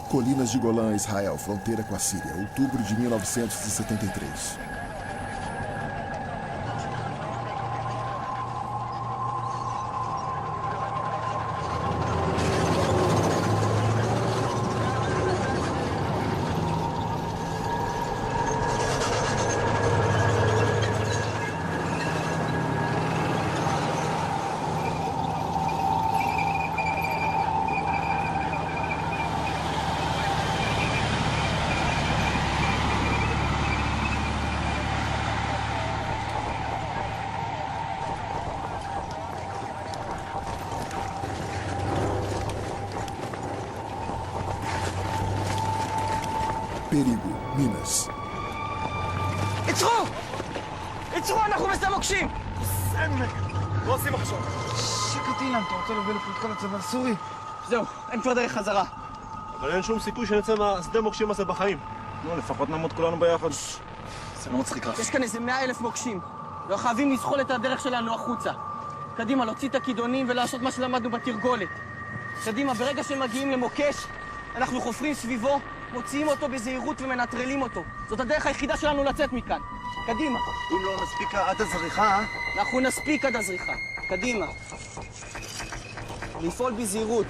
Colinas de Golã, Israel, fronteira com a Síria, outubro de 1973. perigo, Minas. עצרו! עצרו, אנחנו בשדה מוקשים! סמק! לא עושים עכשיו. שקט אילן, אתה רוצה להוביל לפה את כל הצבא הסורי? זהו, אין כבר דרך חזרה. אבל אין שום סיכוי שנצא מהשדה מוקשים הזה בחיים. נו, לפחות נעמוד כולנו ביחד. זה לא מצחיק רק. יש כאן איזה 100,000 מוקשים. לא חייבים לזחול את הדרך שלנו החוצה. קדימה, להוציא את הכידונים ולעשות מה שלמדנו בתרגולת. קדימה, ברגע שמגיעים למוקש, אנחנו חופרים סביבו, מוציאים אותו בזהירות ומנטרלים אותו. זאת הדרך היחידה שלנו לצאת מכאן. קדימה. אם לא נספיק עד הזריחה... אנחנו נספיק עד הזריחה. קדימה. לפעול בזהירות.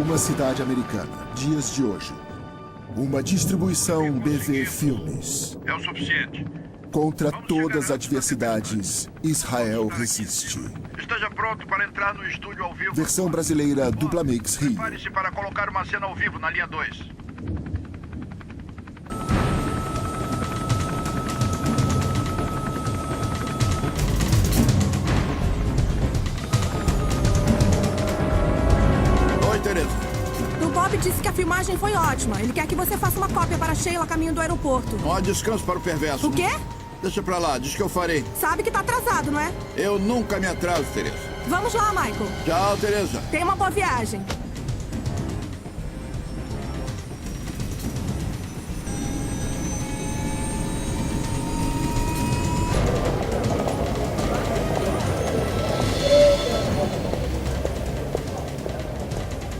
Uma cidade americana, dias de hoje. Uma distribuição BV Filmes. É o suficiente. Contra todas as adversidades, Israel resiste. Esteja pronto para entrar no estúdio ao vivo. Versão brasileira Duplamix Rio. Prepare-se para colocar uma cena ao vivo na linha 2. O Bob disse que a filmagem foi ótima. Ele quer que você faça uma cópia para Sheila a caminho do aeroporto. Não há descanso para o perverso. O quê? Deixa pra lá, diz que eu farei. Sabe que tá atrasado, não é? Eu nunca me atraso, Tereza. Vamos lá, Michael. Tchau, Tereza. Tenha uma boa viagem.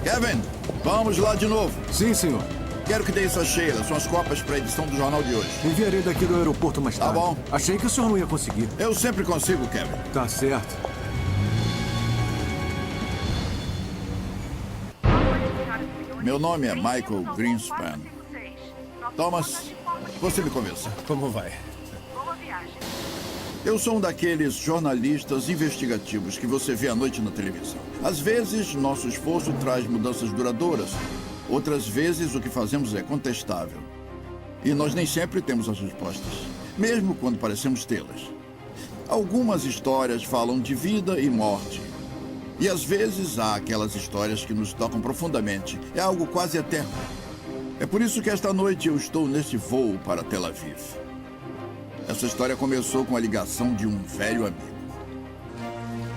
Kevin, vamos lá de novo. Sim, senhor. Quero que dê isso a Sheila. São as cópias para a edição do jornal de hoje. Enviarei daqui do aeroporto mais tarde. Tá bom. Achei que o senhor não ia conseguir. Eu sempre consigo, Kevin. Tá certo. Meu nome é Michael Greenspan. Thomas, você me convença. Como vai? Eu sou um daqueles jornalistas investigativos que você vê à noite na televisão. Às vezes, nosso esforço traz mudanças duradouras. Outras vezes, o que fazemos é contestável. E nós nem sempre temos as respostas, mesmo quando parecemos tê-las. Algumas histórias falam de vida e morte. E às vezes há aquelas histórias que nos tocam profundamente. É algo quase eterno. É por isso que esta noite eu estou neste voo para Tel Aviv. Essa história começou com a ligação de um velho amigo.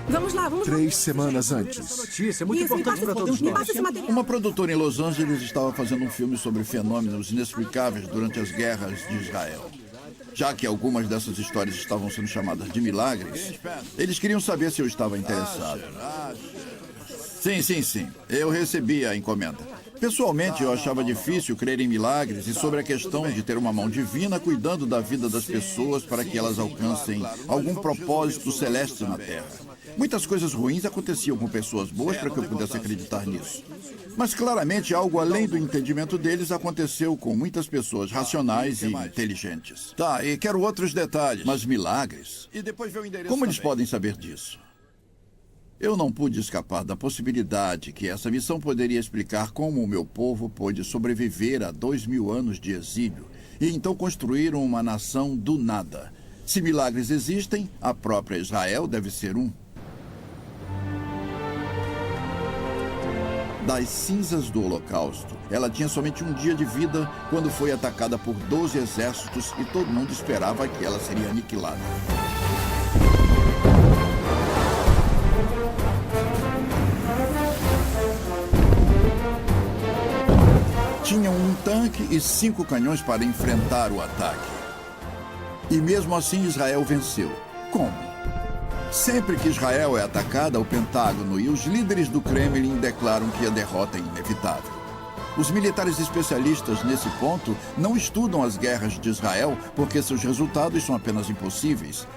Vamos lá, vamos lá. 3 semanas antes. Notícia, é muito Isso, me importante passa, para todos me nós. passa esse material. Uma produtora em Los Angeles estava fazendo um filme sobre fenômenos inexplicáveis durante as guerras de Israel. Já que algumas dessas histórias estavam sendo chamadas de milagres, eles queriam saber se eu estava interessado. Sim. Eu recebi a encomenda. Pessoalmente, eu achava difícil crer em milagres e sobre a questão de ter uma mão divina cuidando da vida das pessoas para que elas alcancem algum propósito celeste na Terra. Muitas coisas ruins aconteciam com pessoas boas para que eu pudesse acreditar nisso. Mas claramente algo além do entendimento deles aconteceu com muitas pessoas racionais e inteligentes. Tá, e quero outros detalhes. Mas milagres? Como eles podem saber disso? Eu não pude escapar da possibilidade que essa missão poderia explicar como o meu povo pôde sobreviver a 2000 anos de exílio e então construir uma nação do nada. Se milagres existem, a própria Israel deve ser um. Das cinzas do Holocausto, ela tinha somente um dia de vida quando foi atacada por 12 exércitos e todo mundo esperava que ela seria aniquilada. Tinham um tanque e 5 canhões para enfrentar o ataque. E mesmo assim Israel venceu. Como? Sempre que Israel é atacada, o Pentágono e os líderes do Kremlin declaram que a derrota é inevitável. Os militares especialistas nesse ponto não estudam as guerras de Israel porque seus resultados são apenas impossíveis.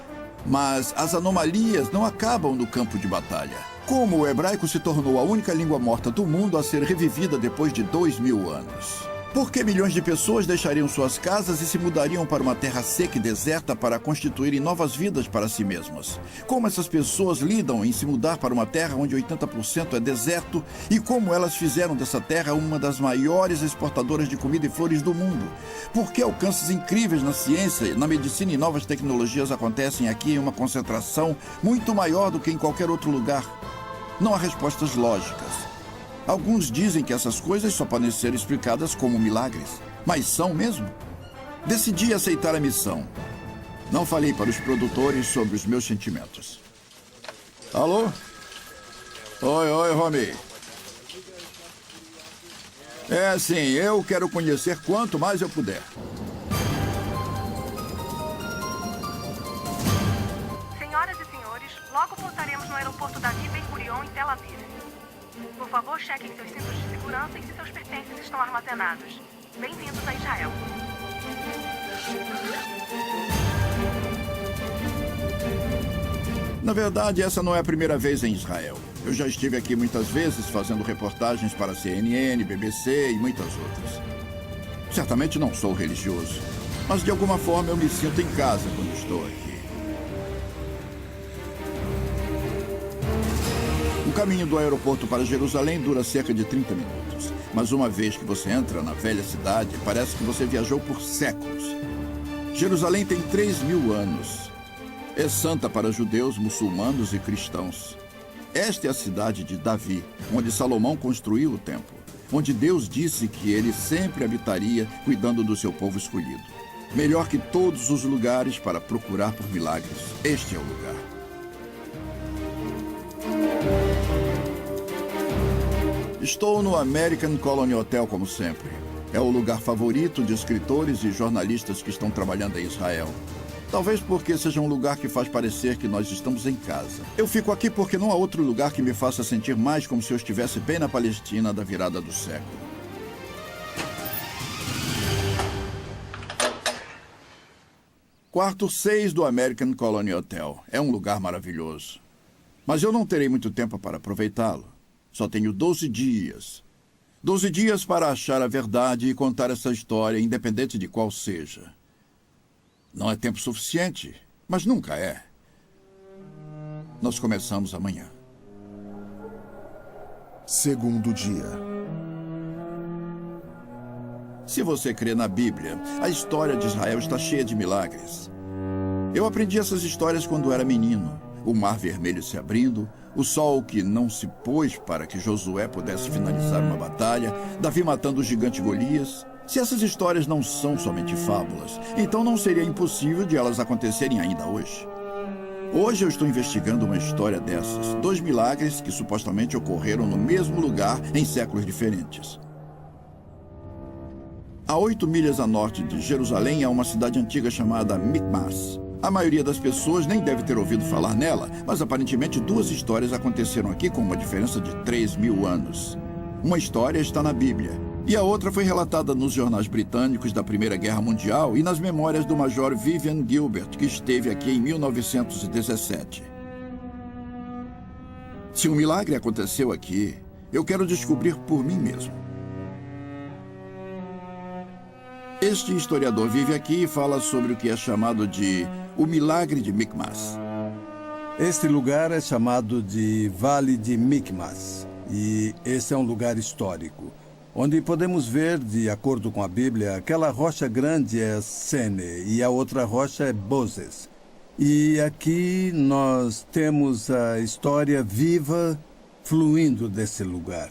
Mas as anomalias não acabam no campo de batalha. Como o hebraico se tornou a única língua morta do mundo a ser revivida depois de 2000 anos? Por que milhões de pessoas deixariam suas casas e se mudariam para uma terra seca e deserta para constituírem novas vidas para si mesmas? Como essas pessoas lidam em se mudar para uma terra onde 80% é deserto e como elas fizeram dessa terra uma das maiores exportadoras de comida e flores do mundo? Por que alcances incríveis na ciência, na medicina e novas tecnologias acontecem aqui em uma concentração muito maior do que em qualquer outro lugar? Não há respostas lógicas. Alguns dizem que essas coisas só podem ser explicadas como milagres. Mas são mesmo? Decidi aceitar a missão. Não falei para os produtores sobre os meus sentimentos. Alô? Oi, Romy. Sim, eu quero conhecer quanto mais eu puder. Senhoras e senhores, logo pousaremos no aeroporto Davi Ben-Gurion em Tel Aviv. Por favor, chequem seus cintos de segurança e se seus pertences estão armazenados. Bem-vindos a Israel. Na verdade, essa não é a primeira vez em Israel. Eu já estive aqui muitas vezes fazendo reportagens para a CNN, BBC e muitas outras. Certamente não sou religioso, mas de alguma forma eu me sinto em casa quando estou aqui. O caminho do aeroporto para Jerusalém dura cerca de 30 minutos. Mas uma vez que você entra na velha cidade, parece que você viajou por séculos. Jerusalém tem 3.000 anos. É santa para judeus, muçulmanos e cristãos. Esta é a cidade de Davi, onde Salomão construiu o templo, onde Deus disse que ele sempre habitaria cuidando do seu povo escolhido. Melhor que todos os lugares para procurar por milagres, este é o lugar. Estou no American Colony Hotel, como sempre. É o lugar favorito de escritores e jornalistas que estão trabalhando em Israel. Talvez porque seja um lugar que faz parecer que nós estamos em casa. Eu fico aqui porque não há outro lugar que me faça sentir mais como se eu estivesse bem na Palestina da virada do século. Quarto 6 do American Colony Hotel. É um lugar maravilhoso. Mas eu não terei muito tempo para aproveitá-lo. Só tenho 12 dias. 12 dias para achar a verdade e contar essa história, independente de qual seja. Não é tempo suficiente, mas nunca é. Nós começamos amanhã. Segundo dia. Se você crê na Bíblia, a história de Israel está cheia de milagres. Eu aprendi essas histórias quando era menino. O Mar Vermelho se abrindo, o sol que não se pôs para que Josué pudesse finalizar uma batalha, Davi matando o gigante Golias, Se essas histórias não são somente fábulas, então não seria impossível de elas acontecerem ainda hoje. Hoje eu estou investigando uma história dessas. 2 milagres que supostamente ocorreram no mesmo lugar em séculos diferentes. A 8 milhas a norte de Jerusalém há uma cidade antiga chamada Micmas. A maioria das pessoas nem deve ter ouvido falar nela, mas aparentemente 2 histórias aconteceram aqui com uma diferença de 3.000 anos. Uma história está na Bíblia, e a outra foi relatada nos jornais britânicos da Primeira Guerra Mundial e nas memórias do Major Vivian Gilbert, que esteve aqui em 1917. Se um milagre aconteceu aqui, eu quero descobrir por mim mesmo. Este historiador vive aqui e fala sobre o que é chamado de o Milagre de Micmas. Este lugar é chamado de Vale de Micmas, e esse é um lugar histórico, onde podemos ver, de acordo com a Bíblia, aquela rocha grande é Sene e a outra rocha é Bozes. E aqui nós temos a história viva fluindo desse lugar.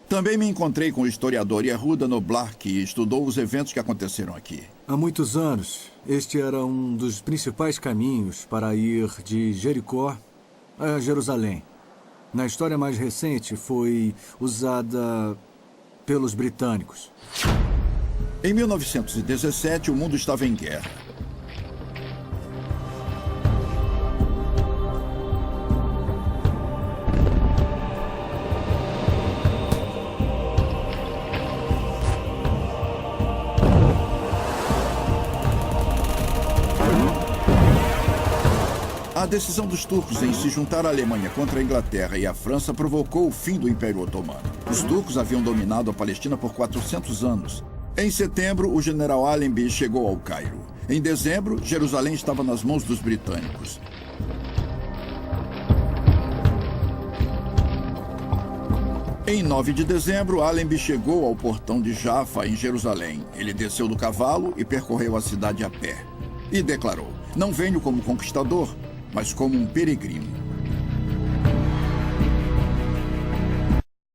Também me encontrei com o historiador Yehuda Noblar, que estudou os eventos que aconteceram aqui. Há muitos anos, este era um dos principais caminhos para ir de Jericó a Jerusalém. Na história mais recente, foi usada pelos britânicos. Em 1917, o mundo estava em guerra. A decisão dos turcos em se juntar à Alemanha contra a Inglaterra e a França provocou o fim do Império Otomano. Os turcos haviam dominado a Palestina por 400 anos. Em setembro, o general Allenby chegou ao Cairo. Em dezembro, Jerusalém estava nas mãos dos britânicos. Em 9 de dezembro, Allenby chegou ao portão de Jaffa, em Jerusalém. Ele desceu do cavalo e percorreu a cidade a pé. E declarou: "Não venho como conquistador, mas como um peregrino."